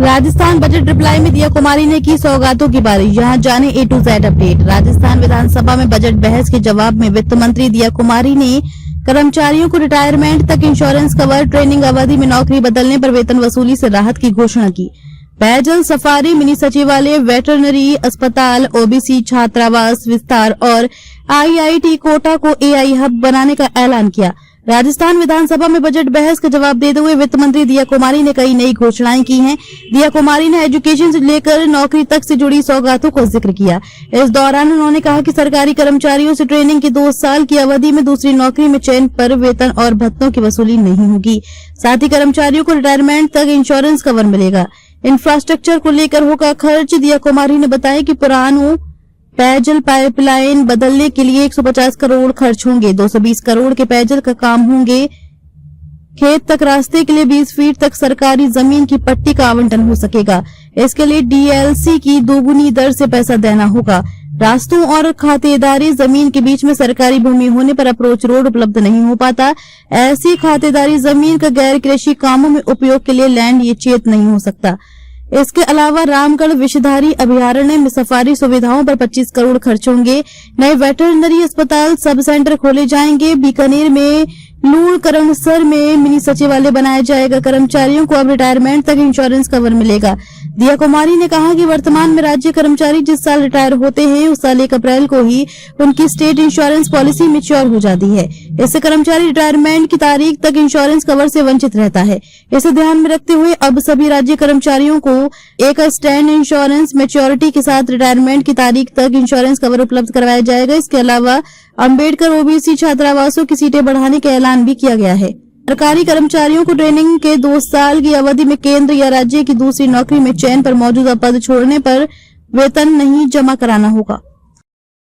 Rajasthan budget reply में दिया कुमारी ने की सौगातों की बारिश। यहां जाने A to Z update. Rajasthan विधानसभा में बजट बहस के जवाब में वित्त मंत्री दिया कुमारी ने कर्मचारियों को रिटायरमेंट तक इंश्योरेंस कवर, ट्रेनिंग अवधि में नौकरी बदलने पर वेतन वसूली से राहत की घोषणा की। पेयजल, सफारी, मिनी सचिवालय, वेटरनरी अस्पताल, OBC छात्रावास विस्तार और IIT कोटा को AI हब बनाने का ऐलान किया। राजस्थान विधानसभा में बजट बहस का जवाब देते हुए वित्त मंत्री दिया कुमारी ने कई नई घोषणाएं की हैं। दिया कुमारी ने एजुकेशन से लेकर नौकरी तक से जुड़ी सौगातों को जिक्र किया। इस दौरान उन्होंने कहा कि सरकारी कर्मचारियों से ट्रेनिंग की 2 साल की अवधि में दूसरी नौकरी में चयन पर वेतन और भत्तों की वसूली नहीं होगी। साथ ही कर्मचारियों को रिटायरमेंट तक इंश्योरेंस कवर मिलेगा। इंफ्रास्ट्रक्चर को लेकर होगा खर्च। दिया कुमारी ने बताया कि पुरानों पेयजल पाइपलाइन बदलने के लिए 150 करोड़ खर्च होंगे। 220 करोड़ के पेयजल का काम होंगे। खेत तक रास्ते के लिए 20 फीट तक सरकारी जमीन की पट्टी का आवंटन हो सकेगा। इसके लिए DLC की दोगुनी दर से पैसा देना होगा। रास्तों और खातेदारी जमीन के बीच में सरकारी भूमि होने पर अप्रोच रोड उपलब्ध नहीं हो पाता। ऐसी खातेदारी जमीन का गैर कृषि कामों में उपयोग के लिए लैंड ये चेत नहीं हो सकता। इसके अलावा रामगढ़ विषधारी अभयारण्य में सफारी सुविधाओं पर 25 करोड़ खर्च होंगे। नए वेटरनरी अस्पताल, सब सेंटर खोले जाएंगे। बीकानेर में लूणकरणसर में मिनी सचिवालय बनाया जाएगा। कर्मचारियों को अब रिटायरमेंट तक इंश्योरेंस कवर मिलेगा। दिया कुमारी ने कहा कि वर्तमान में राज्य कर्मचारी जिस साल रिटायर होते हैं उस साल 1 अप्रैल को ही उनकी स्टेट इंश्योरेंस पॉलिसी मैच्योर हो जाती है। इससे कर्मचारी रिटायरमेंट की तारीख तक इंश्योरेंस कवर से वंचित रहता है। इसे ध्यान में रखते हुए अब सभी राज्य कर्मचारियों को एक स्टैंड इंश्योरेंस मैच्योरिटी के साथ रिटायरमेंट की तारीख तक इंश्योरेंस कवर उपलब्ध करवाया जाएगा। इसके अलावा अम्बेडकर OBC छात्रावासों की सीटें बढ़ाने का ऐलान भी किया गया है। सरकारी कर्मचारियों को ट्रेनिंग के 2 साल की अवधि में केंद्र या राज्य की दूसरी नौकरी में चयन पर मौजूदा पद छोड़ने पर वेतन नहीं जमा कराना होगा।